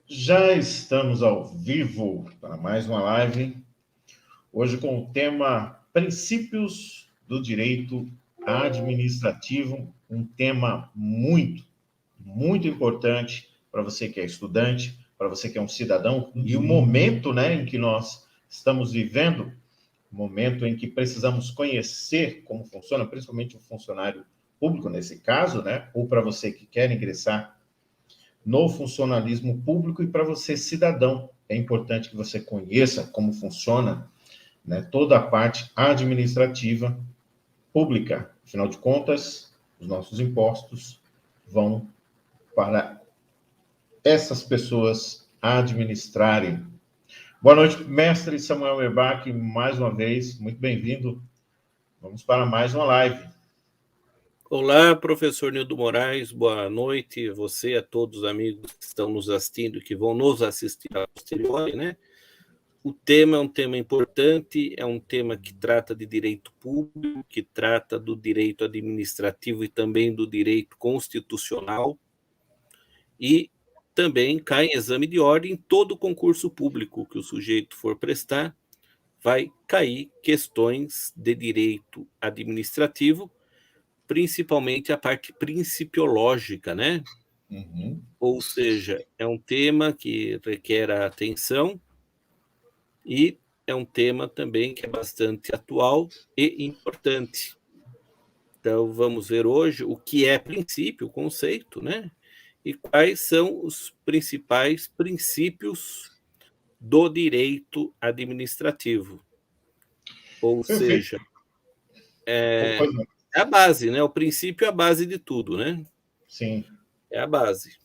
Já estamos ao vivo para mais uma live, hoje com o tema Princípios do Direito Administrativo, um tema muito importante para você que é estudante, para você que é um cidadão, e o momento, em que nós estamos vivendo, momento em que precisamos conhecer como funciona, principalmente o funcionário público nesse caso, ou para você que quer ingressar no funcionalismo público e para você, cidadão. É importante que você conheça como funciona, toda a parte administrativa pública. Afinal de contas, os nossos impostos vão para essas pessoas administrarem. Boa noite, mestre Samuel Merbach, mais uma vez, muito bem-vindo. Vamos para mais uma live. Olá, professor Nildo Moraes, boa noite a você, a todos os amigos que estão nos assistindo e que vão nos assistir a posteriori, né? O tema é um tema importante, é um tema que trata de direito público, que trata do direito administrativo e também do direito constitucional, e também cai em exame de ordem todo concurso público que o sujeito for prestar, vai cair questões de direito administrativo, principalmente a parte principiológica, né? Uhum. Ou seja, é um tema que requer a atenção e é um tema também que é bastante atual e importante. Então, vamos ver hoje o que é princípio, o conceito, né? E quais são os principais princípios do direito administrativo. Ou Perfeito. seja, é a base, né? O princípio é a base de tudo, né? Sim. É a base.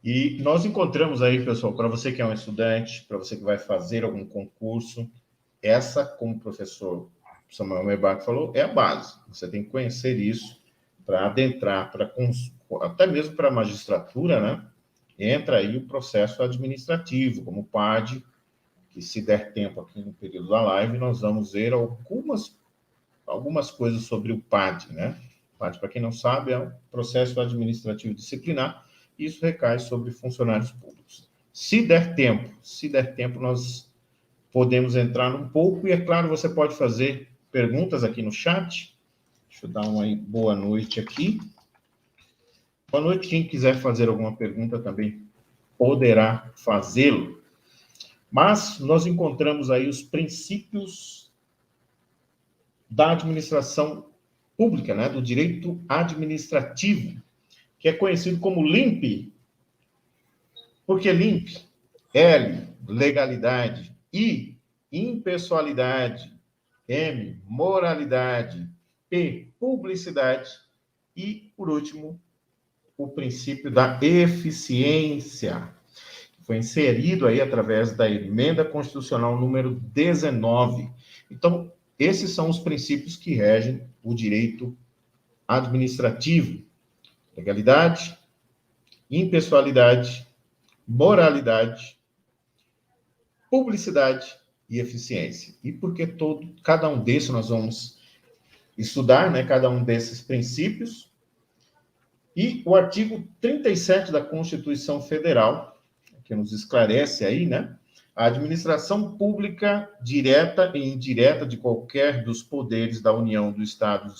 E nós encontramos aí, pessoal, para você que é um estudante, para você que vai fazer algum concurso, essa, como o professor Samuel Merbach falou, é a base. Você tem que conhecer isso para adentrar, até mesmo para a magistratura, Entra aí o processo administrativo, como o PAD, que se der tempo aqui no período da live, nós vamos ver algumas coisas sobre o PAD, O PAD, para quem não sabe, é um processo administrativo disciplinar, e isso recai sobre funcionários públicos. Se der tempo, nós podemos entrar um pouco, e é claro, você pode fazer perguntas aqui no chat. Deixa eu dar uma boa noite aqui. Boa noite, quem quiser fazer alguma pergunta também poderá fazê-lo. Mas nós encontramos aí os princípios da administração pública, do direito administrativo, que é conhecido como LIMP. Por que LIMP? L, legalidade. I, impessoalidade. M, moralidade. P, publicidade. E, por último, o princípio da eficiência, que foi inserido aí através da emenda constitucional número 19. Então, esses são os princípios que regem o direito administrativo: legalidade, impessoalidade, moralidade, publicidade e eficiência. E porque cada um desses nós vamos estudar, cada um desses princípios. E o artigo 37 da Constituição Federal, que nos esclarece aí, a administração pública direta e indireta de qualquer dos poderes da União, do Estado,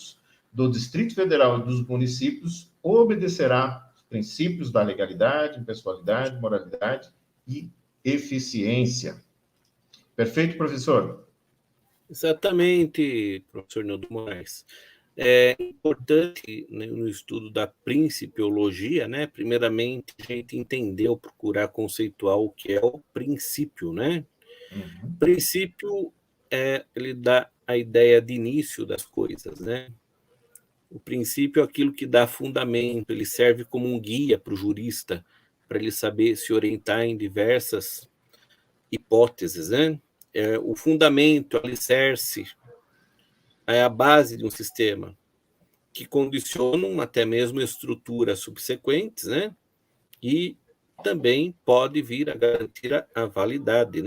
do Distrito Federal e dos municípios obedecerá aos princípios da legalidade, impessoalidade, moralidade e eficiência. Perfeito, professor? Exatamente, professor Nildo Moraes. É importante, no estudo da principiologia, primeiramente, a gente entender ou procurar conceituar o que é o princípio, Uhum. Princípio, ele dá a ideia de início das coisas, O princípio é aquilo que dá fundamento, ele serve como um guia para o jurista, para ele saber se orientar em diversas hipóteses, o fundamento, o alicerce, é a base de um sistema que condicionam até mesmo estruturas subsequentes, E também pode vir a garantir a validade,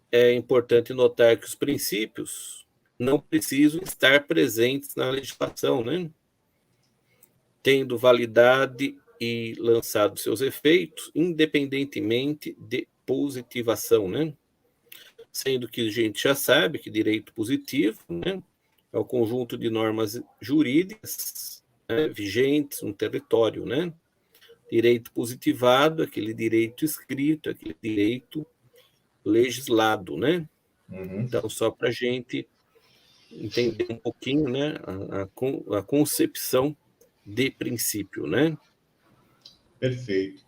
É importante notar que os princípios não precisam estar presentes na legislação, Tendo validade e lançado seus efeitos, independentemente de positivação, né? Sendo que a gente já sabe que direito positivo, né, é o conjunto de normas jurídicas, né, vigentes no território, né? Direito positivado, aquele direito escrito, aquele direito legislado, né? Uhum. Então, só para a gente entender um pouquinho, né, a concepção de princípio, né? Perfeito.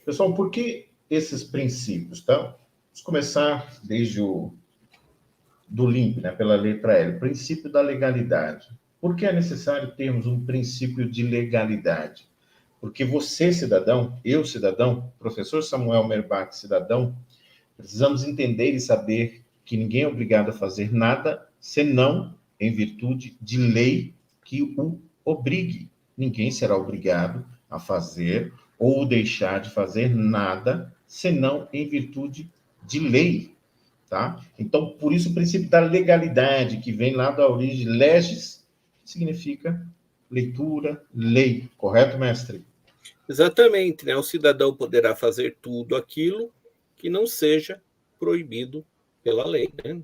Pessoal, por que esses princípios? Tá? Vamos começar desde do LIMP, né, pela letra L, princípio da legalidade. Por que é necessário termos um princípio de legalidade? Porque você, cidadão, eu, cidadão, professor Samuel Merbach, cidadão, precisamos entender e saber que ninguém é obrigado a fazer nada senão em virtude de lei que o obrigue. Ninguém será obrigado a fazer ou deixar de fazer nada senão em virtude de lei, tá? Então, por isso o princípio da legalidade, que vem lá da origem legis, significa leitura, lei, correto, mestre? Exatamente, né? O cidadão poderá fazer tudo aquilo que não seja proibido pela lei, né? Agora,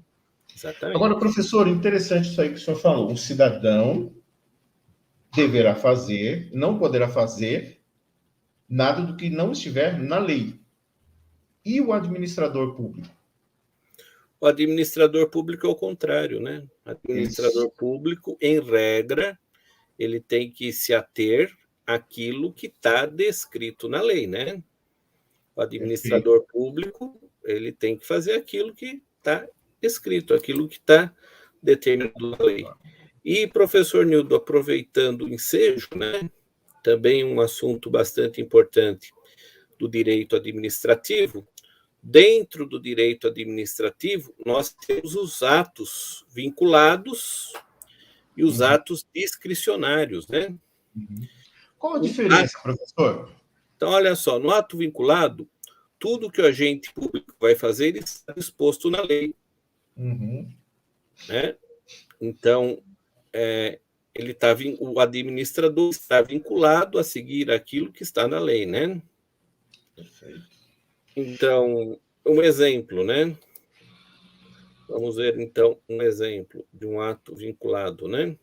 Exatamente. professor, interessante isso aí que o senhor falou. O cidadão deverá fazer, não poderá fazer nada do que não estiver na lei. E o administrador público? O administrador público é o contrário, né? O Eles. administrador público, em regra, ele tem que se ater àquilo que está descrito na lei, né? O Perfeito. administrador público, ele tem que fazer aquilo que está escrito, aquilo que está determinado na lei. E, professor Nildo, aproveitando o ensejo, né, também um assunto bastante importante do direito administrativo, dentro do direito administrativo, nós temos os atos vinculados e os Uhum, atos discricionários, né? uhum. Qual a diferença, professor? Então, olha só, no ato vinculado, tudo que o agente público vai fazer está disposto na lei, Uhum, né? Então, ele tá, o administrador está vinculado a seguir aquilo que está na lei, né? perfeito. Então, um exemplo, né? Vamos ver, então, um exemplo de um ato vinculado, né?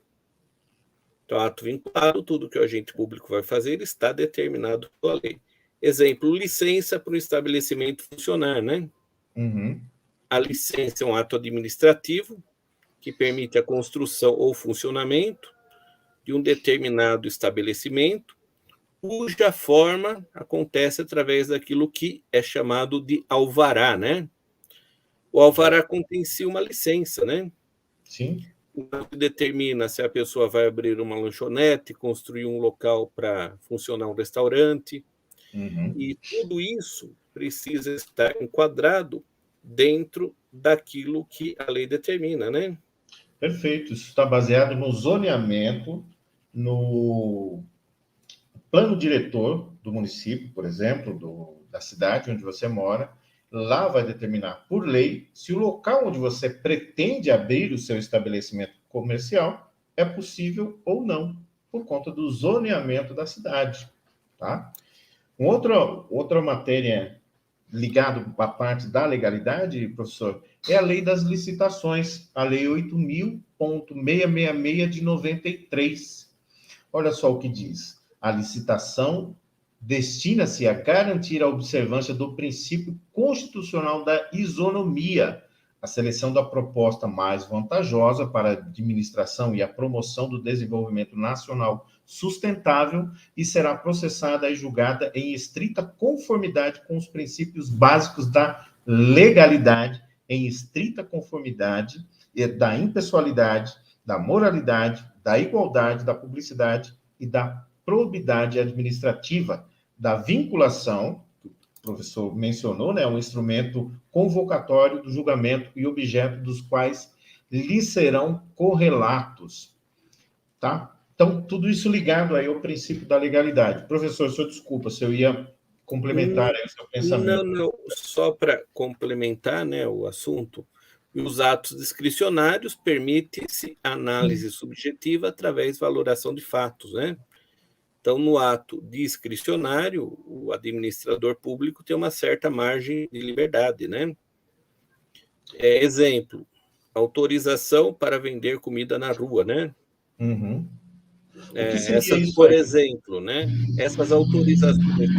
Então, ato vinculado, tudo que o agente público vai fazer está determinado pela lei. Exemplo, licença para o estabelecimento funcionar, né? Uhum, A licença é um ato administrativo que permite a construção ou funcionamento de um determinado estabelecimento, cuja forma acontece através daquilo que é chamado de alvará, né? O alvará contém em si uma licença, né? sim. Então, que determina se a pessoa vai abrir uma lanchonete, construir um local para funcionar um restaurante, Uhum. e tudo isso precisa estar enquadrado dentro daquilo que a lei determina, né? Perfeito. Isso está baseado no zoneamento, no plano diretor do município, por exemplo, da cidade onde você mora. Lá vai determinar por lei se o local onde você pretende abrir o seu estabelecimento comercial é possível ou não, por conta do zoneamento da cidade, tá? Outra matéria ligada à parte da legalidade, professor, é a lei das licitações, a lei 8.666 de 93. Olha só o que diz. A licitação destina-se a garantir a observância do princípio constitucional da isonomia, a seleção da proposta mais vantajosa para a administração e a promoção do desenvolvimento nacional sustentável e será processada e julgada em estrita conformidade com os princípios básicos da legalidade, em estrita conformidade da impessoalidade, da moralidade, da igualdade, da publicidade e da probidade administrativa, da vinculação, que o professor mencionou, né, um instrumento convocatório do julgamento e objeto dos quais lhe serão correlatos, tá? Então, tudo isso ligado aí ao princípio da legalidade. Professor, senhor, desculpa se eu ia complementar aí o seu Não, pensamento. não, só para complementar, né, o assunto, os atos discricionários permite-se análise subjetiva através de valoração de fatos, né? Então, no ato discricionário, o administrador público tem uma certa margem de liberdade, né? Exemplo, autorização para vender comida na rua, né? Uhum. O que seria Essas, isso por aí? exemplo, né? Essas autorizações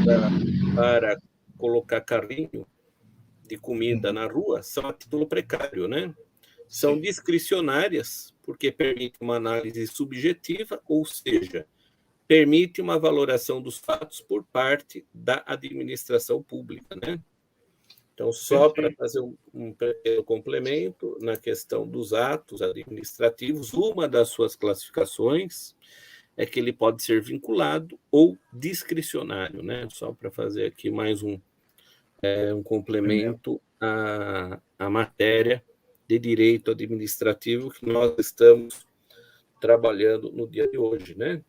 para colocar carrinho de comida na rua são a título precário, né? São Sim. discricionárias, porque permite uma análise subjetiva, ou seja, permite uma valoração dos fatos por parte da administração pública, né? Então, só para Perfeito. fazer um pequeno complemento na questão dos atos administrativos, uma das suas classificações é que ele pode ser vinculado ou discricionário, né? Só para fazer aqui mais um complemento à matéria de direito administrativo que nós estamos trabalhando no dia de hoje, né?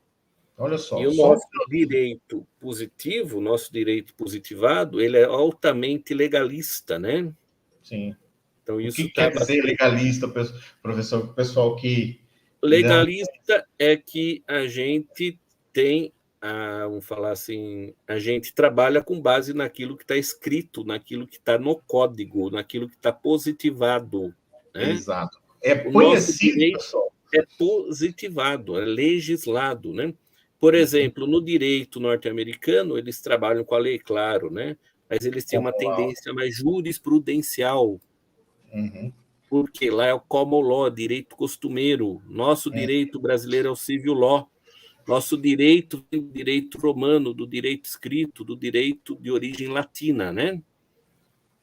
Olha E só, o só. nosso direito positivo, nosso direito positivado, ele é altamente legalista, né? Sim. Então O isso que está quer dizer bastante... legalista, professor? O pessoal que ainda... Legalista é que a gente tem, vamos falar assim, a gente trabalha com base naquilo que está escrito, naquilo que está no código, naquilo que está positivado, né? Exato. É O nosso conhecido, direito pessoal. é positivado, é legislado, né? Por Uhum. exemplo, no direito norte-americano, eles trabalham com a lei, claro, né? Mas eles têm uma Como lá. tendência mais jurisprudencial, Uhum. porque lá é o common law, direito costumeiro. Nosso direito brasileiro é o civil law. Nosso direito vem do direito romano, do direito escrito, do direito de origem latina, né?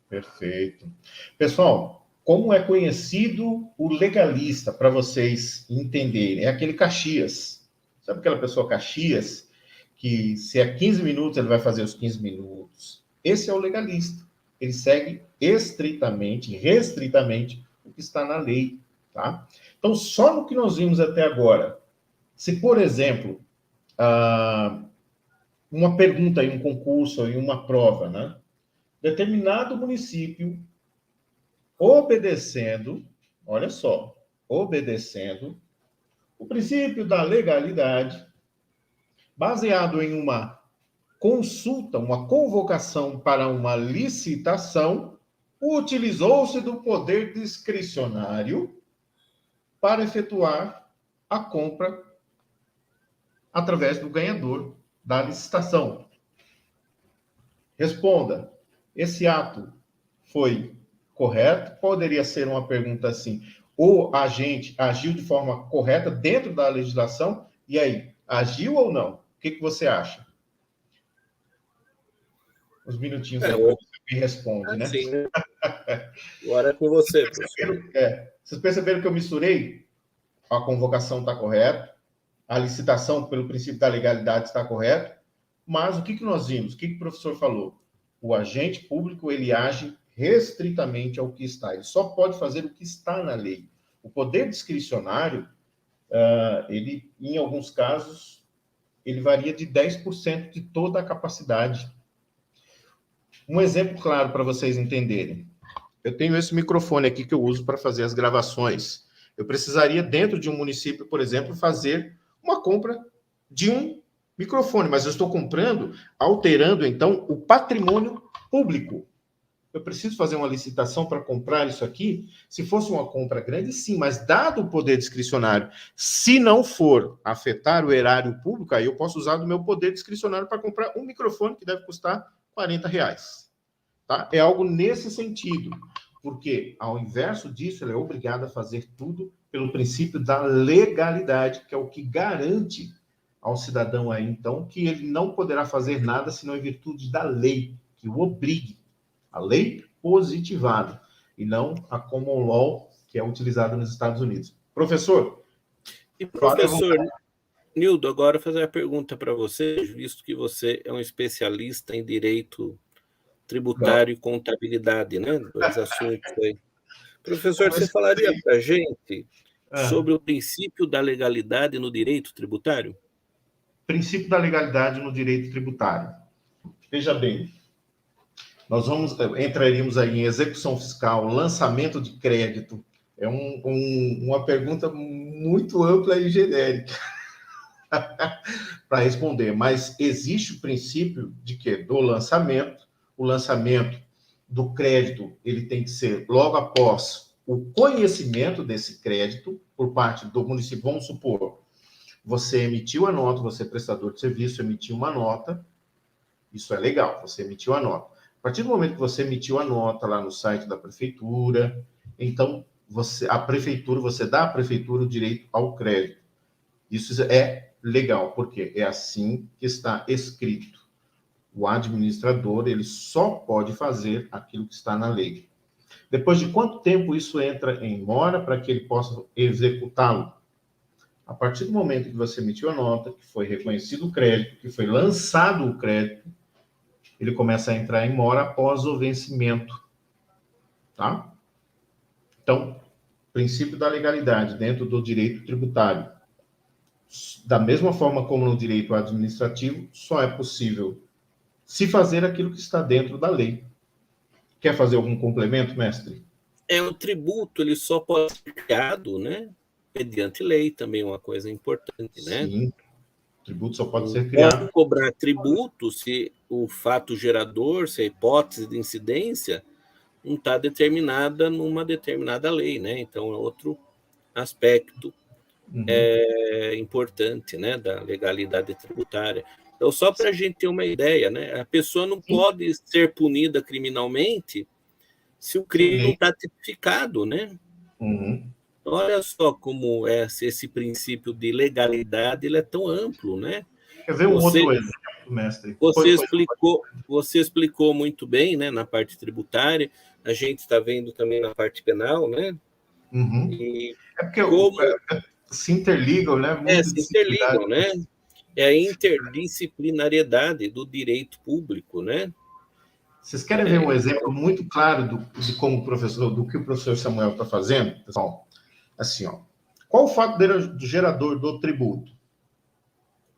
Perfeito. Pessoal, como é conhecido o legalista, para vocês entenderem? É aquele Caxias. Sabe aquela pessoa Caxias, que se é 15 minutos, ele vai fazer os 15 minutos? Esse é o legalista. Ele segue estritamente, restritamente, o que está na lei, tá? Então, só no que nós vimos até agora, se, por exemplo, uma pergunta em um concurso, em uma prova, né? Determinado município obedecendo, olha só, obedecendo o princípio da legalidade, baseado em uma consulta, uma convocação para uma licitação, utilizou-se do poder discricionário para efetuar a compra através do ganhador da licitação. Responda, esse ato foi correto? Poderia ser uma pergunta assim: o agente agiu de forma correta dentro da legislação? E aí, agiu ou não? O que você acha? Uns minutinhos aí para Eu, você me responde, né? assim, né? Agora é com você, professor. Vocês perceberam que eu misturei? A convocação está correta, a licitação, pelo princípio da legalidade, está correta, mas o que nós vimos? O que o professor falou? O agente público, ele age restritamente ao que está. Ele só pode fazer o que está na lei. O poder discricionário, ele, em alguns casos, ele varia de 10% de toda a capacidade. Um exemplo claro para vocês entenderem. Eu tenho esse microfone aqui que eu uso para fazer as gravações. Eu precisaria, dentro de um município, por exemplo, fazer uma compra de um microfone, mas eu estou comprando, alterando, então, o patrimônio público. Eu preciso fazer uma licitação para comprar isso aqui? Se fosse uma compra grande, sim, mas dado o poder discricionário, se não for afetar o erário público, aí eu posso usar do meu poder discricionário para comprar um microfone que deve custar R$40. Tá? É algo nesse sentido, porque, ao inverso disso, ela é obrigada a fazer tudo pelo princípio da legalidade, que é o que garante ao cidadão aí, então, que ele não poderá fazer nada senão em virtude da lei, que o obrigue. A lei positivada, e não a common law, que é utilizada nos Estados Unidos. Professor, E, professor Nildo, agora fazer a pergunta para você, visto que você é um especialista em direito tributário e contabilidade, né? Dois assuntos aí. Professor, você falaria para a gente sobre o princípio da legalidade no direito tributário? Princípio da legalidade no direito tributário. Veja bem, nós entraríamos aí em execução fiscal, lançamento de crédito. É uma pergunta muito ampla e genérica. para responder, mas existe o princípio de que do lançamento, o lançamento do crédito, ele tem que ser logo após o conhecimento desse crédito por parte do município. Vamos supor, você emitiu a nota, você prestador de serviço emitiu uma nota, isso é legal, você emitiu a nota. A partir do momento que você emitiu a nota lá no site da prefeitura, então você dá à prefeitura o direito ao crédito. Isso é legal, porque é assim que está escrito. O administrador, ele só pode fazer aquilo que está na lei. Depois de quanto tempo isso entra em mora para que ele possa executá-lo? A partir do momento que você emitiu a nota, que foi reconhecido o crédito, que foi lançado o crédito, ele começa a entrar em mora após o vencimento. Tá? Então, princípio da legalidade dentro do direito tributário. Da mesma forma como no direito administrativo, só é possível se fazer aquilo que está dentro da lei. Quer fazer algum complemento, mestre? O tributo, ele só pode ser criado, né, mediante lei, também é uma coisa importante, né? Sim, o tributo só pode ser criado. Pode cobrar tributo se o fato gerador, se a hipótese de incidência não está determinada numa determinada lei, né? Então, é outro aspecto importante, né, da legalidade tributária. Então, só para a gente ter uma ideia, né, a pessoa não pode ser punida criminalmente se o crime não está tipificado, né? Olha só como esse princípio de legalidade ele é tão amplo, né? Quer ver um outro exemplo, mestre? Você explicou muito bem, né, na parte tributária. A gente está vendo também na parte penal, né? E é porque se interligam, né? Se interligam, né? É a interdisciplinariedade do direito público, né? Vocês querem ver um exemplo muito claro de como o professor, do que o professor Samuel está fazendo? Pessoal, assim, ó. Qual o fato do gerador do tributo?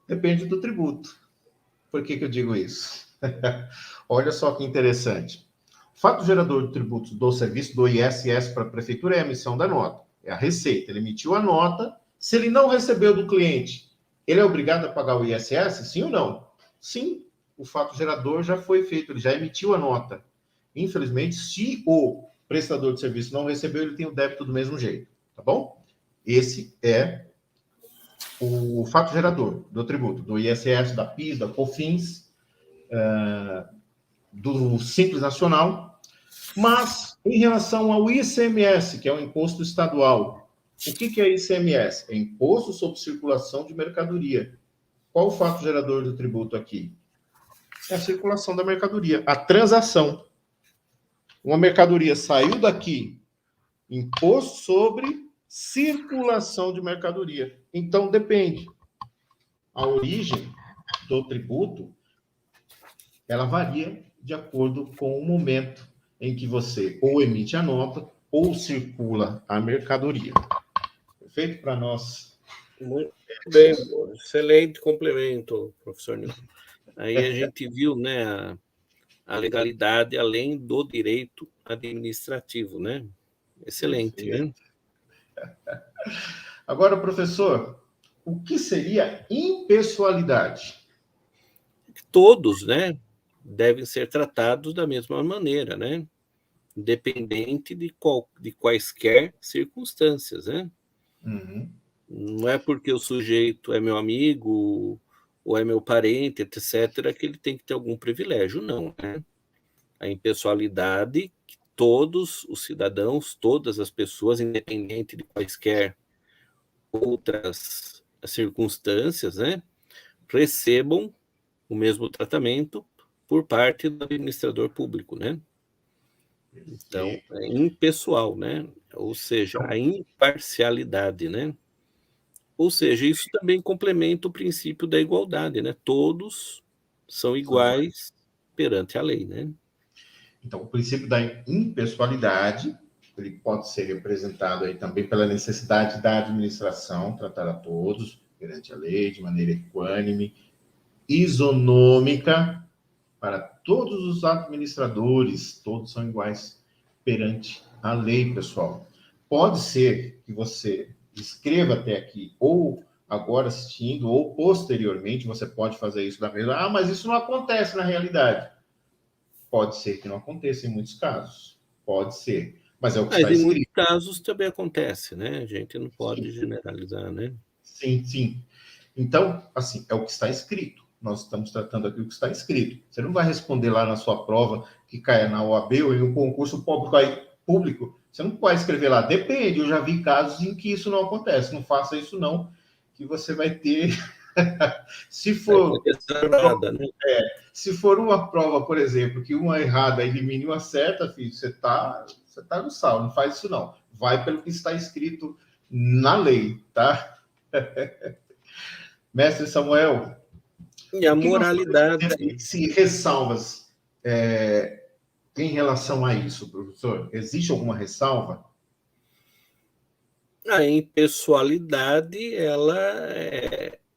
Depende do tributo. Por que eu digo isso? Olha só que interessante. O fato gerador do tributo do serviço do ISS para a prefeitura é a emissão da nota. É a receita. Ele emitiu a nota. Se ele não recebeu do cliente, ele é obrigado a pagar o ISS? Sim ou não? Sim. O fato gerador já foi feito, ele já emitiu a nota. Infelizmente, se o prestador de serviço não recebeu, ele tem o débito do mesmo jeito, tá bom? Esse é o fato gerador do tributo, do ISS, da PIS, da COFINS, do Simples Nacional. Mas, em relação ao ICMS, que é o imposto estadual, o que é ICMS? É Imposto sobre Circulação de Mercadoria. Qual o fato gerador do tributo aqui? É a circulação da mercadoria, a transação. Uma mercadoria saiu daqui, imposto sobre circulação de mercadoria. Então, depende. A origem do tributo, ela varia de acordo com o momento em que você ou emite a nota ou circula a mercadoria. Perfeito para nós? Muito bem, excelente complemento, professor Nilton. Aí a gente viu, né, a legalidade além do direito administrativo, né? Excelente, né? Agora, professor, o que seria impessoalidade? Todos, né, devem ser tratados da mesma maneira, né? Independente de quaisquer circunstâncias, né? Não é porque o sujeito é meu amigo ou é meu parente, etc., que ele tem que ter algum privilégio, não, né? A impessoalidade, que todos os cidadãos, todas as pessoas, independente de quaisquer outras circunstâncias, né, recebam o mesmo tratamento por parte do administrador público, né? Então, é impessoal, né? Ou seja, a imparcialidade, né? Ou seja, isso também complementa o princípio da igualdade, né? Todos são iguais perante a lei, né? Então, o princípio da impessoalidade, ele pode ser representado aí também pela necessidade da administração tratar a todos perante a lei de maneira equânime, isonômica para todos os administradores, todos são iguais perante a lei, pessoal. Pode ser que você escreva até aqui ou agora assistindo, ou posteriormente, você pode fazer isso da mesma. Ah, mas isso não acontece na realidade. Pode ser que não aconteça em muitos casos. Pode ser. Mas é o que Mas está em muitos escrito. casos também acontece, né? A gente não pode Sim, generalizar, né? sim, sim. Então, assim, é o que está escrito. Nós estamos tratando aqui o que está escrito. Você não vai responder lá na sua prova que caia na OAB ou em um concurso público. Você não pode escrever lá, depende, eu já vi casos em que isso não acontece. Não faça isso, não, que você vai ter. Se Vai for, ter nada, né? se for uma prova, por exemplo, que uma errada elimine uma certa, filho, você tá no sal, não faz isso, não. Vai pelo que está escrito na lei, tá? Mestre Samuel, E a o que nós podemos moralidade. ter se ressalvas em relação a isso, professor? Existe alguma ressalva? A impessoalidade, ela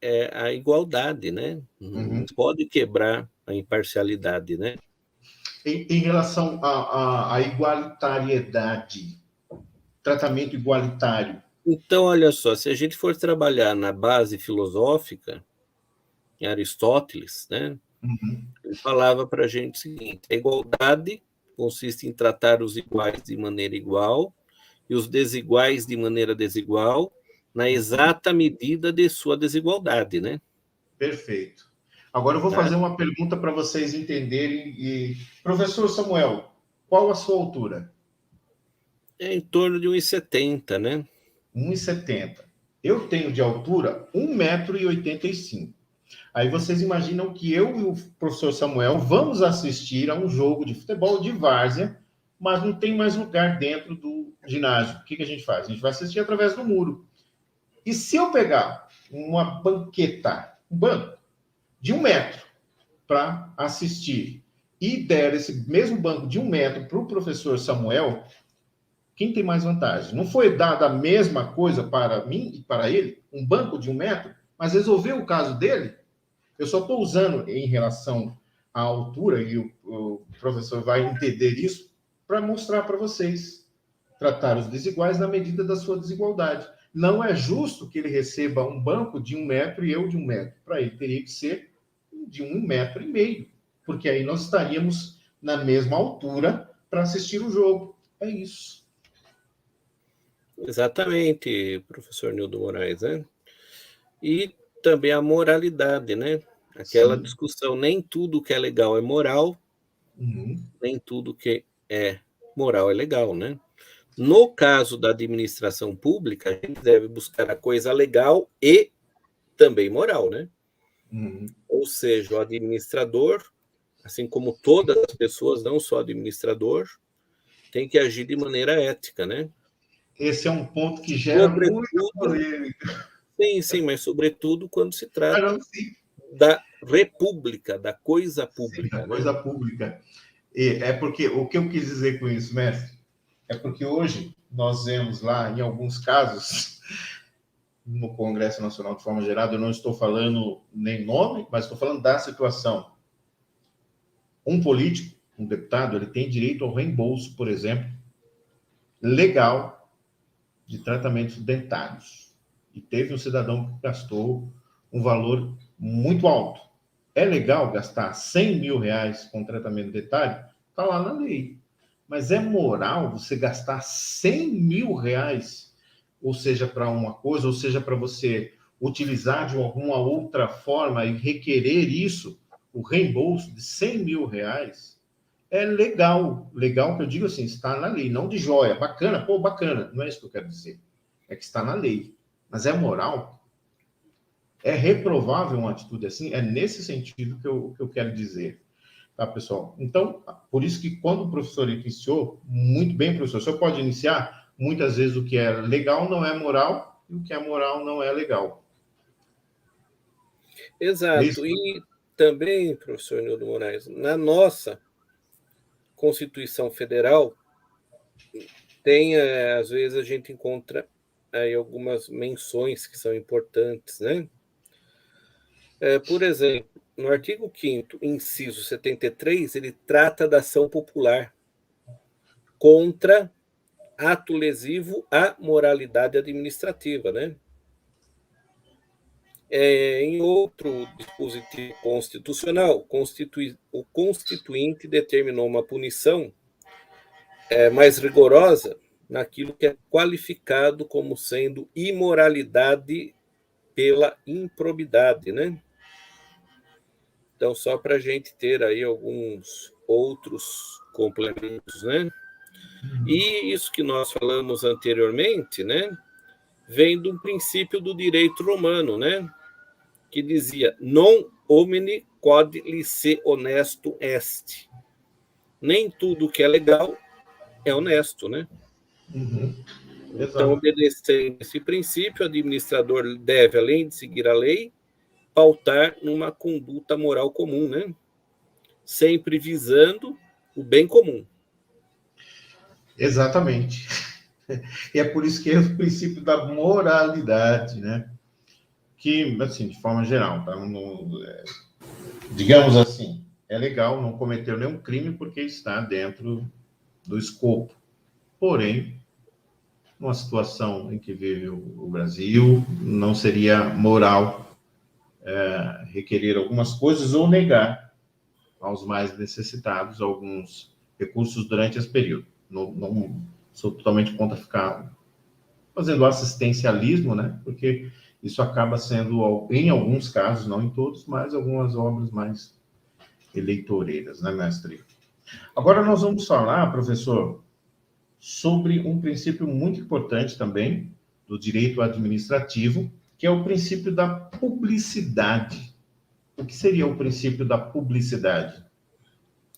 é a igualdade, né? Não Uhum. pode quebrar a imparcialidade, né? Em relação à igualitariedade, tratamento igualitário. Então, olha só, se a gente for trabalhar na base filosófica, em Aristóteles, né? Uhum. Ele falava para a gente o seguinte: a igualdade consiste em tratar os iguais de maneira igual e os desiguais de maneira desigual, na Uhum. exata medida de sua desigualdade, né? Perfeito. Agora eu vou Tá? fazer uma pergunta para vocês entenderem. Professor Samuel, qual a sua altura? É em torno de 1,70, né? 1,70. Eu tenho de altura 1,85 m. Aí vocês imaginam que eu e o professor Samuel vamos assistir a um jogo de futebol de várzea, mas não tem mais lugar dentro do ginásio. O que a gente faz? A gente vai assistir através do muro. E se eu pegar uma banqueta, um banco de 1 m para assistir e der esse mesmo banco de 1 m para o professor Samuel, quem tem mais vantagem? Não foi dada a mesma coisa para mim e para ele, um banco de 1 m, mas resolveu o caso dele? Eu só estou usando em relação à altura, e o professor vai entender isso, para mostrar para vocês. Tratar os desiguais na medida da sua desigualdade. Não é justo que ele receba um banco de 1 m e eu de 1 m. Para ele, teria que ser de 1,5 m, porque aí nós estaríamos na mesma altura para assistir o jogo. É isso. Exatamente, professor Nildo Moraes, né? E também a moralidade, né? Aquela Sim. discussão, nem tudo que é legal é moral, Uhum. nem tudo que é moral é legal, né? No caso da administração pública, a gente deve buscar a coisa legal e também moral, né? Uhum. Ou seja, o administrador, assim como todas as pessoas, não só o administrador, tem que agir de maneira ética, né? Esse é um ponto que gera muita Sobretudo, polêmica. sim, sim, mas sobretudo quando se Ah, não, trata sim, da república, da coisa sim, da pública, né? coisa pública. E é porque o que eu quis dizer com isso, mestre, é porque hoje nós vemos lá, em alguns casos, no Congresso Nacional de forma geral, eu não estou falando nem nome, mas estou falando da situação. Um político, um deputado, ele tem direito ao reembolso, por exemplo, legal de tratamentos dentários. E teve um cidadão que gastou um valor muito alto. É legal gastar 100 mil reais com tratamento dentário? Está lá na lei. Mas é moral você gastar 100 mil reais, ou seja, para uma coisa, ou seja, para você utilizar de alguma outra forma e requerer isso, o reembolso de 100 mil reais? É legal. Legal que eu digo assim, está na lei, não de joia. Bacana, pô, bacana. Não é isso que eu quero dizer. É que está na lei. Mas é moral? É reprovável uma atitude assim? É nesse sentido que eu quero dizer. Tá, pessoal? Então, por isso que quando o professor iniciou, muito bem, professor, o senhor pode iniciar? Muitas vezes o que é legal não é moral e o que é moral não é legal. É isso? Exato. E também, professor Nildo Moraes, na nossa Constituição Federal, tem, às vezes, a gente encontra aí algumas menções que são importantes, né? Por exemplo, no artigo 5º, inciso 73, ele trata da ação popular contra ato lesivo à moralidade administrativa, né? Em outro dispositivo constitucional, o Constituinte determinou uma punição mais rigorosa naquilo que é qualificado como sendo imoralidade pela improbidade, né? Então, só para a gente ter aí alguns outros complementos, né? E isso que nós falamos anteriormente, né? Vem de um princípio do direito romano, né? Que dizia: non homini quod lice honesto est. Nem tudo que é legal é honesto, né? Então, Exato. obedecendo esse princípio, o administrador deve, além de seguir a lei, pautar numa conduta moral comum, né? Sempre visando o bem comum. Exatamente. E é por isso que é o princípio da moralidade, né? Que, assim, de forma geral, tá? Digamos assim, é legal não cometer nenhum crime porque está dentro do escopo. Porém, numa situação em que vive o Brasil, não seria moral requerer algumas coisas ou negar aos mais necessitados alguns recursos durante esse período. Não sou totalmente contra ficar fazendo assistencialismo, né? Porque isso acaba sendo, em alguns casos, não em todos, mas algumas obras mais eleitoreiras, né, mestre? Agora nós vamos falar, professor, sobre um princípio muito importante também do direito administrativo, que é o princípio da publicidade. O que seria o princípio da publicidade?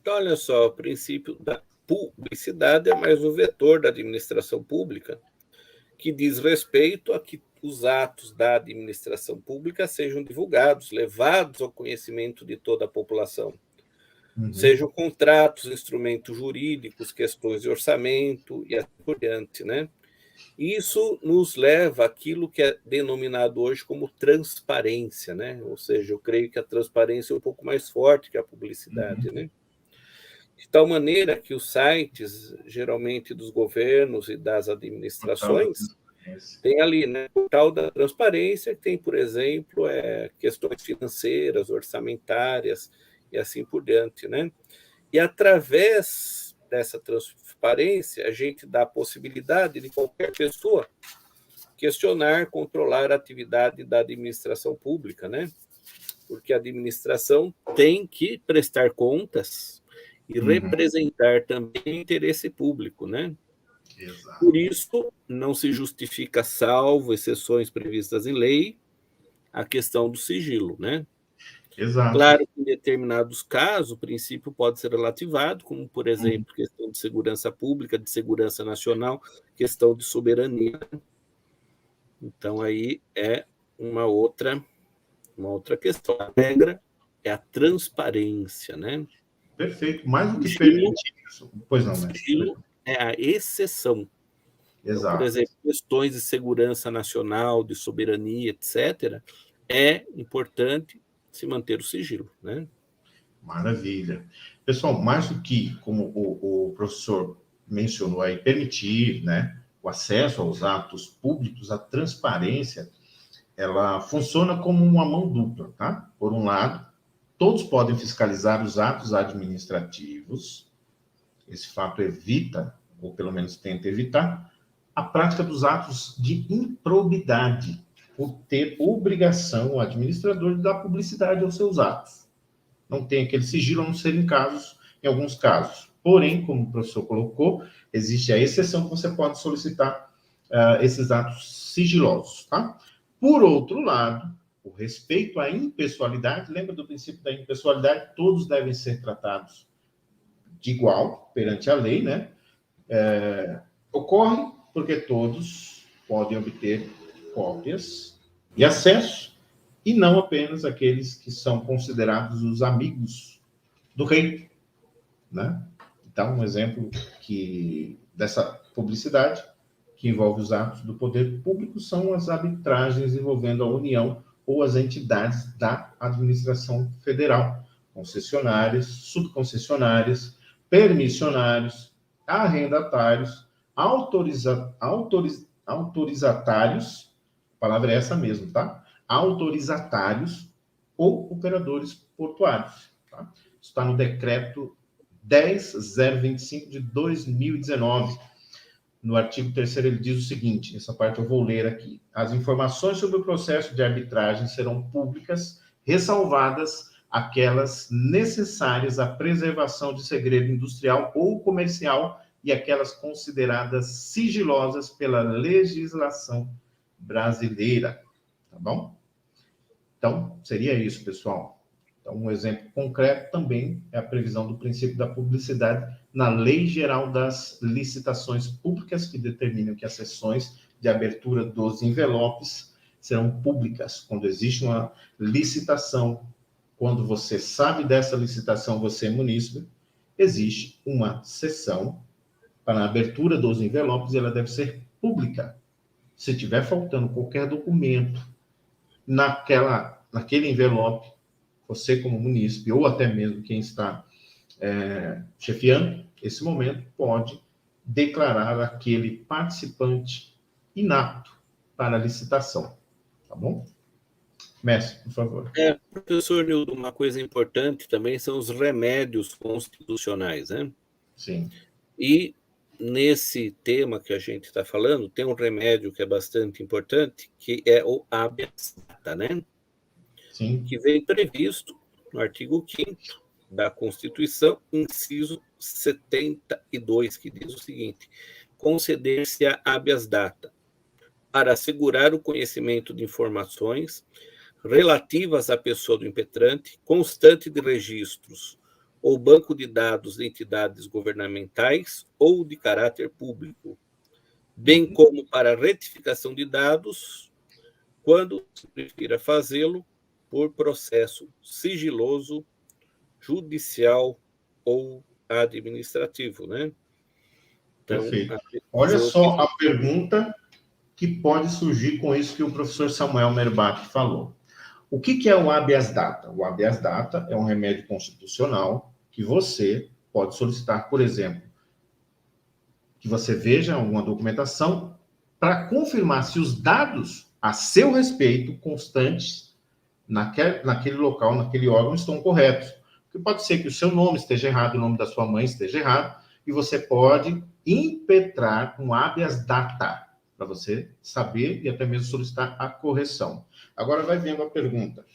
Então, olha só, o princípio da publicidade é mais um vetor da administração pública que diz respeito a que os atos da administração pública sejam divulgados, levados ao conhecimento de toda a população. Sejam contratos, instrumentos jurídicos, questões de orçamento e assim por diante, né? Isso nos leva àquilo que é denominado hoje como transparência, né? Ou seja, eu creio que a transparência é um pouco mais forte que a publicidade, né? De tal maneira que os sites, geralmente dos governos e das administrações, tem ali, né, o portal da transparência, que tem, por exemplo, questões financeiras, orçamentárias e assim por diante, né? E através dessa transparência, a gente dá a possibilidade de qualquer pessoa questionar, controlar a atividade da administração pública, né? Porque a administração tem que prestar contas e representar também o interesse público, né? Exato. Por isso, não se justifica, salvo exceções previstas em lei, a questão do sigilo, né? Exato. Claro que em determinados casos o princípio pode ser relativado, como, por exemplo, questão de segurança pública, de segurança nacional, questão de soberania. Então, aí é uma outra questão. A regra é a transparência, né? Perfeito. Mais do que Sigilo, permitir isso. Pois não, mestre. sigilo é a exceção. Então, por Exato. exemplo, questões de segurança nacional, de soberania, etc., é importante se manter o sigilo, né? Maravilha. Pessoal, mais do que, como o professor mencionou aí, permitir, né, o acesso aos atos públicos, a transparência, ela funciona como uma mão dupla, tá? Por um lado, todos podem fiscalizar os atos administrativos. Esse fato evita, ou pelo menos tenta evitar, a prática dos atos de improbidade, por ter obrigação o administrador de dar publicidade aos seus atos. Não tem aquele sigilo, a não ser em alguns casos. Porém, como o professor colocou, existe a exceção que você pode solicitar esses atos sigilosos, tá? Por outro lado, o respeito à impessoalidade, lembra do princípio da impessoalidade? Todos devem ser tratados de igual perante a lei, né? Ocorre porque todos podem obter cópias e acesso, e não apenas aqueles que são considerados os amigos do rei, né? Então, um exemplo dessa publicidade que envolve os atos do poder público são as arbitragens envolvendo a União ou as entidades da administração federal, concessionárias, subconcessionárias, permissionários, arrendatários, autorizatários, a palavra é essa mesmo, tá? autorizatários ou operadores portuários. Tá? Isso está no decreto 10.025 de 2019. No artigo 3º, ele diz o seguinte, essa parte eu vou ler aqui. As informações sobre o processo de arbitragem serão públicas, ressalvadas aquelas necessárias à preservação de segredo industrial ou comercial e aquelas consideradas sigilosas pela legislação brasileira. Tá bom? Então, seria isso, pessoal. Então, um exemplo concreto também é a previsão do princípio da publicidade na Lei Geral das Licitações Públicas, que determina que as sessões de abertura dos envelopes serão públicas. Quando existe uma licitação, quando você sabe dessa licitação, você é munícipe, existe uma sessão para a abertura dos envelopes e ela deve ser pública. Se tiver faltando qualquer documento naquele envelope, você como munícipe, ou até mesmo quem está chefiando esse momento, pode declarar aquele participante inapto para a licitação. Tá bom? Mestre, por favor. Professor Nildo, uma coisa importante também são os remédios constitucionais, né? Sim. E nesse tema que a gente está falando, tem um remédio que é bastante importante, que é o habeas data, né? Sim. Que vem previsto no artigo 5º da Constituição, inciso 72, que diz o seguinte: conceder-se a habeas data para assegurar o conhecimento de informações relativas à pessoa do impetrante, constante de registros ou banco de dados de entidades governamentais ou de caráter público, bem como para retificação de dados, quando se prefira fazê-lo por processo sigiloso, judicial ou administrativo, né? Então, perfeito. Olha só a pergunta que pode surgir com isso que o professor Samuel Merbach falou. O que é o habeas data? O habeas data é um remédio constitucional que você pode solicitar, por exemplo, que você veja alguma documentação para confirmar se os dados a seu respeito constantes naquele local, naquele órgão, estão corretos. Porque pode ser que o seu nome esteja errado, o nome da sua mãe esteja errado, e você pode impetrar um habeas data, para você saber e até mesmo solicitar a correção. Agora vai vendo a pergunta.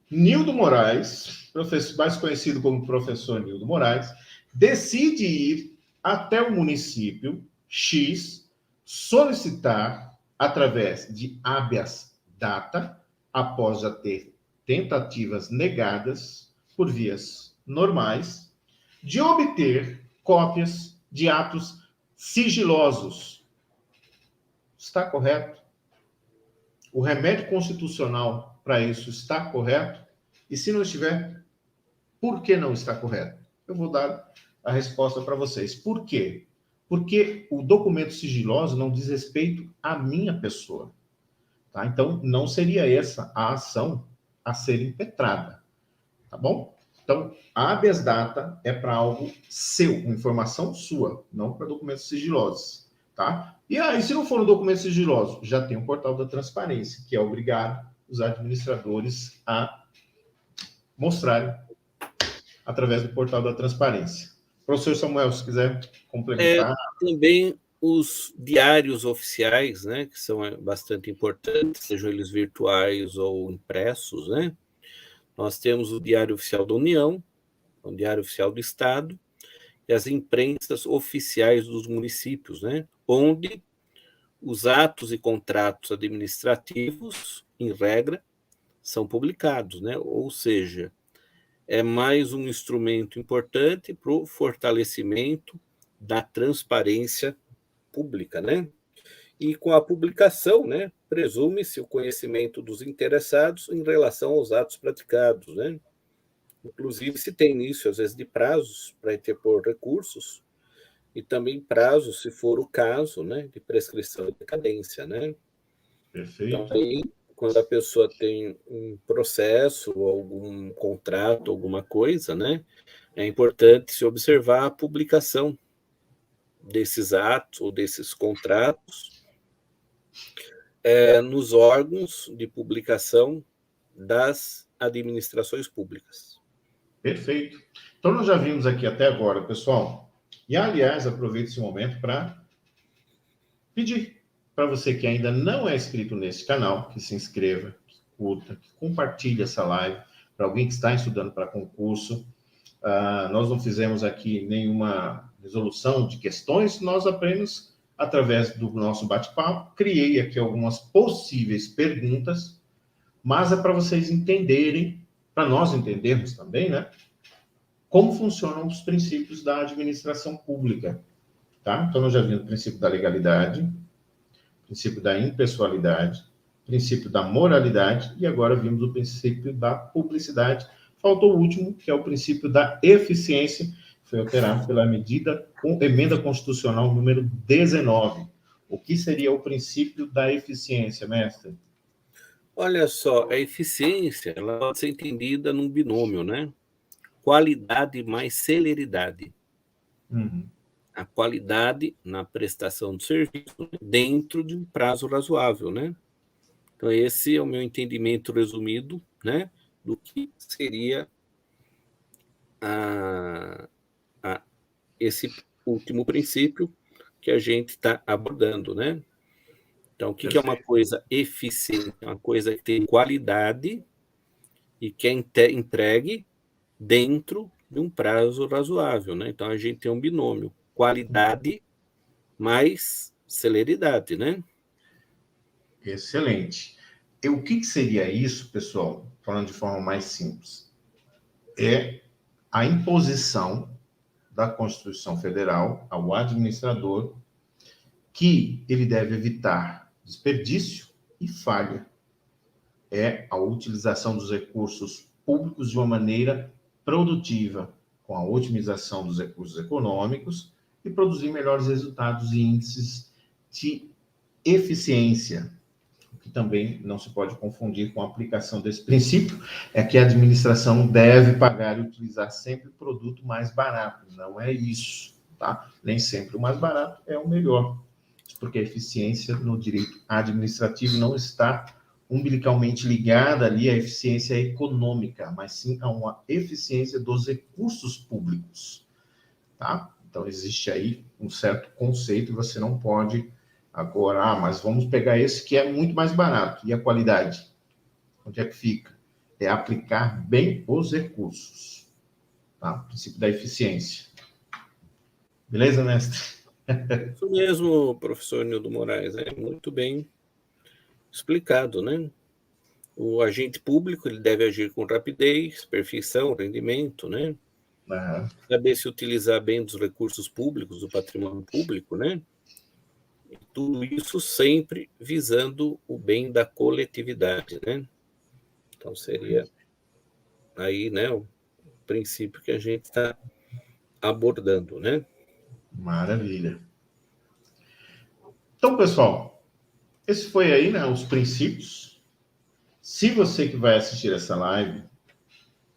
Nildo Moraes, professor, mais conhecido como professor Nildo Moraes, decide ir até o município X solicitar, através de habeas data, após já ter tentativas negadas por vias normais, de obter cópias de atos sigilosos. Está correto? O remédio constitucional para isso está correto? E se não estiver, por que não está correto? Eu vou dar a resposta para vocês. Por quê? Porque o documento sigiloso não diz respeito à minha pessoa. Tá? Então, não seria essa a ação a ser impetrada. Tá bom? Então, a habeas data é para algo seu, uma informação sua, não para documentos sigilosos. Tá? E aí, se não for um documento sigiloso, já tem o portal da transparência, que é obrigado os administradores a mostrarem através do portal da transparência. Professor Samuel, se quiser complementar. Também os diários oficiais, né, que são bastante importantes, sejam eles virtuais ou impressos, né? Nós temos o Diário Oficial da União, o Diário Oficial do Estado, e as imprensas oficiais dos municípios, né? Onde os atos e contratos administrativos, em regra, são publicados, né? Ou seja, é mais um instrumento importante para o fortalecimento da transparência pública, né? E com a publicação, né, presume-se o conhecimento dos interessados em relação aos atos praticados, né? Inclusive, se tem início, às vezes, de prazos para interpor recursos e também prazos, se for o caso, né, de prescrição e decadência, né? Perfeito. Então, aí, quando a pessoa tem um processo, algum contrato, alguma coisa, né, é importante se observar a publicação desses atos ou desses contratos nos órgãos de publicação das administrações públicas. Perfeito. Então, nós já vimos aqui até agora, pessoal. E, aliás, aproveito esse momento para pedir para você que ainda não é inscrito nesse canal, que se inscreva, que curta, que compartilhe essa live para alguém que está estudando para concurso. Nós não fizemos aqui nenhuma resolução de questões, nós apenas, através do nosso bate-papo, criei aqui algumas possíveis perguntas, mas é para vocês entenderem, para nós entendermos também, né? Como funcionam os princípios da administração pública, tá? Então, nós já vimos o princípio da legalidade, o princípio da impessoalidade, o princípio da moralidade, e agora vimos o princípio da publicidade. Faltou o último, que é o princípio da eficiência, que foi alterado pela emenda constitucional número 19. O que seria o princípio da eficiência, mestre? Olha só, a eficiência ela pode ser entendida num binômio, né? Qualidade mais celeridade. Uhum. A qualidade na prestação do serviço, né? Dentro de um prazo razoável, né? Então, esse é o meu entendimento resumido, né? Do que seria esse último princípio que a gente está abordando, né? Então, o que é uma coisa eficiente? É uma coisa que tem qualidade e que é entregue dentro de um prazo razoável, né? Então, a gente tem um binômio, qualidade mais celeridade, né? Excelente. E o que seria isso, pessoal? Falando de forma mais simples. É a imposição da Constituição Federal ao administrador que ele deve evitar desperdício e falha. É a utilização dos recursos públicos de uma maneira produtiva, com a otimização dos recursos econômicos e produzir melhores resultados e índices de eficiência. O que também não se pode confundir com a aplicação desse princípio é que a administração deve pagar e utilizar sempre o produto mais barato. Não é isso, tá? Nem sempre o mais barato é o melhor, porque a eficiência no direito administrativo não está umbilicalmente ligada ali à eficiência econômica, mas sim a uma eficiência dos recursos públicos, tá? Então, existe aí um certo conceito e você não pode agora, mas vamos pegar esse que é muito mais barato. E a qualidade? Onde é que fica? É aplicar bem os recursos, tá? O princípio da eficiência. Beleza, mestre? Isso mesmo, professor Nildo Moraes, é muito bem explicado, né? O agente público ele deve agir com rapidez, perfeição, rendimento, né? Uhum. Saber se utilizar bem dos recursos públicos, do patrimônio público, né? E tudo isso sempre visando o bem da coletividade, né? Então seria aí, né, o princípio que a gente está abordando, né? Maravilha. Então, pessoal, esse foi aí, né, os princípios. Se você que vai assistir essa live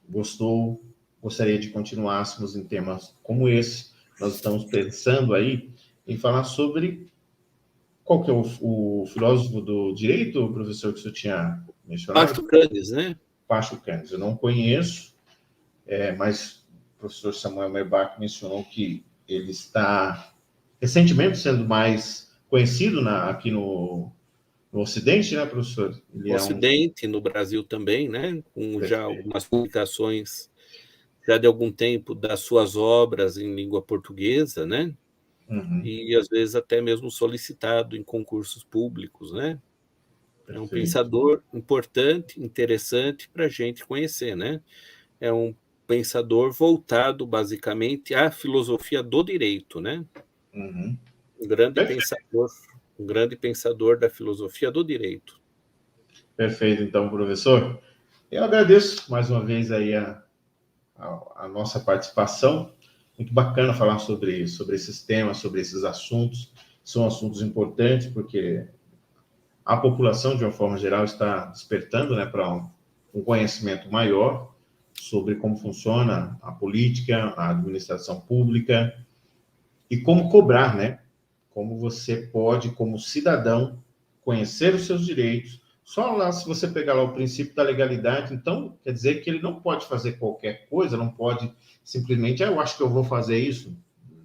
gostou, gostaria de continuássemos em temas como esse, nós estamos pensando aí em falar sobre qual que é o filósofo do direito, professor, que você tinha mencionado? Pacho Canes, né? Pacho Canes. Eu não conheço, mas o professor Samuel Merbach mencionou que ele está recentemente sendo mais conhecido aqui no Ocidente, né, professor? Ele No Ocidente, no Brasil também, né? Com já algumas publicações já de algum tempo das suas obras em língua portuguesa, né? Uhum. E às vezes até mesmo solicitado em concursos públicos, né? É um pensador importante, interessante para a gente conhecer, né? É um pensador voltado basicamente à filosofia do direito, né? Uhum. Um grande pensador da filosofia do direito. Perfeito, então, professor. Eu agradeço mais uma vez aí a nossa participação. Muito bacana falar sobre esses temas, sobre esses assuntos. São assuntos importantes porque a população, de uma forma geral, está despertando, né, para um conhecimento maior sobre como funciona a política, a administração pública e como cobrar, né? Como você pode, como cidadão, conhecer os seus direitos. Só lá, se você pegar lá o princípio da legalidade, então, quer dizer que ele não pode fazer qualquer coisa, não pode simplesmente, eu acho que eu vou fazer isso.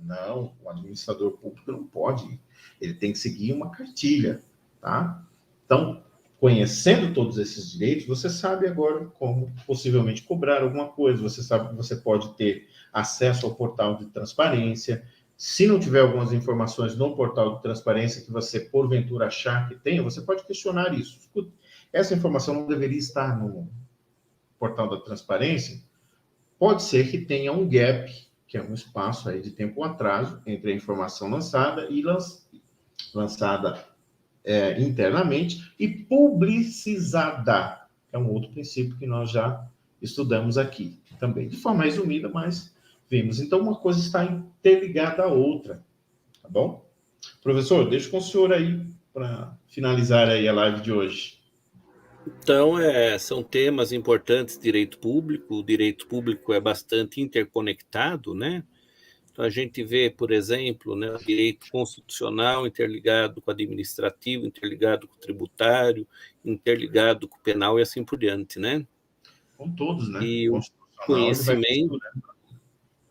Não, o administrador público não pode. Ele tem que seguir uma cartilha, tá? Então, conhecendo todos esses direitos, você sabe agora como possivelmente cobrar alguma coisa, você sabe que você pode ter acesso ao portal de transparência. Se não tiver algumas informações no portal de transparência que você, porventura, achar que tenha, você pode questionar isso. Escuta, essa informação não deveria estar no portal da transparência? Pode ser que tenha um gap, que é um espaço aí de tempo atraso entre a informação lançada e lançada internamente e publicizada. É um outro princípio que nós já estudamos aqui também, de forma resumida, mas vimos. Então, uma coisa está interligada à outra, tá bom? Professor, deixo com o senhor aí para finalizar aí a live de hoje. Então, são temas importantes, direito público. O direito público é bastante interconectado, né? Então, a gente vê, por exemplo, né, o direito constitucional interligado com o administrativo, interligado com o tributário, interligado com o penal e assim por diante, né? Com todos, né? E o Constitucional, ele vai conhecimento,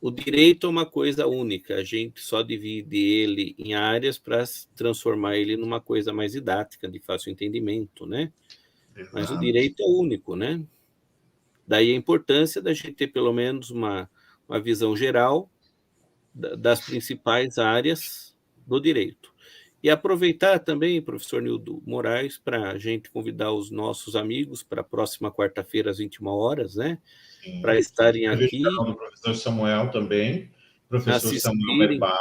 o direito é uma coisa única, a gente só divide ele em áreas para transformar ele numa coisa mais didática, de fácil entendimento, né? Exato. Mas o direito é único, né? Daí a importância da gente ter pelo menos uma visão geral das principais áreas do direito. E aproveitar também, professor Nildo Moraes, para a gente convidar os nossos amigos para a próxima quarta-feira, às 21 horas, né? Para estarem aqui. O professor Samuel também, professor Samuel Merbach.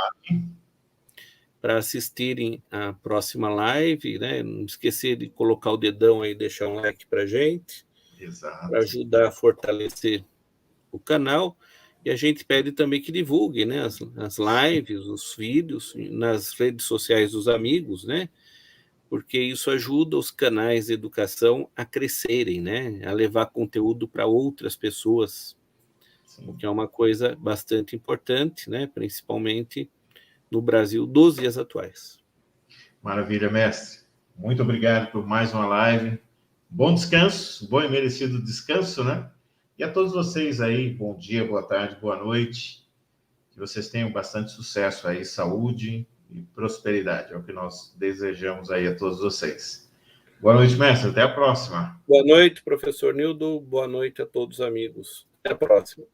Para assistirem a próxima live, né? Não esquecer de colocar o dedão aí, deixar um like para a gente, para ajudar a fortalecer o canal. E a gente pede também que divulgue, né, as lives, os vídeos nas redes sociais dos amigos, né? Porque isso ajuda os canais de educação a crescerem, né? A levar conteúdo para outras pessoas, o que é uma coisa bastante importante, né? Principalmente no Brasil dos dias atuais. Maravilha, mestre. Muito obrigado por mais uma live. Bom descanso, bom e merecido descanso, né? E a todos vocês aí, bom dia, boa tarde, boa noite. Que vocês tenham bastante sucesso aí, saúde e prosperidade. É o que nós desejamos aí a todos vocês. Boa noite, mestre. Até a próxima. Boa noite, professor Nildo. Boa noite a todos os amigos. Até a próxima.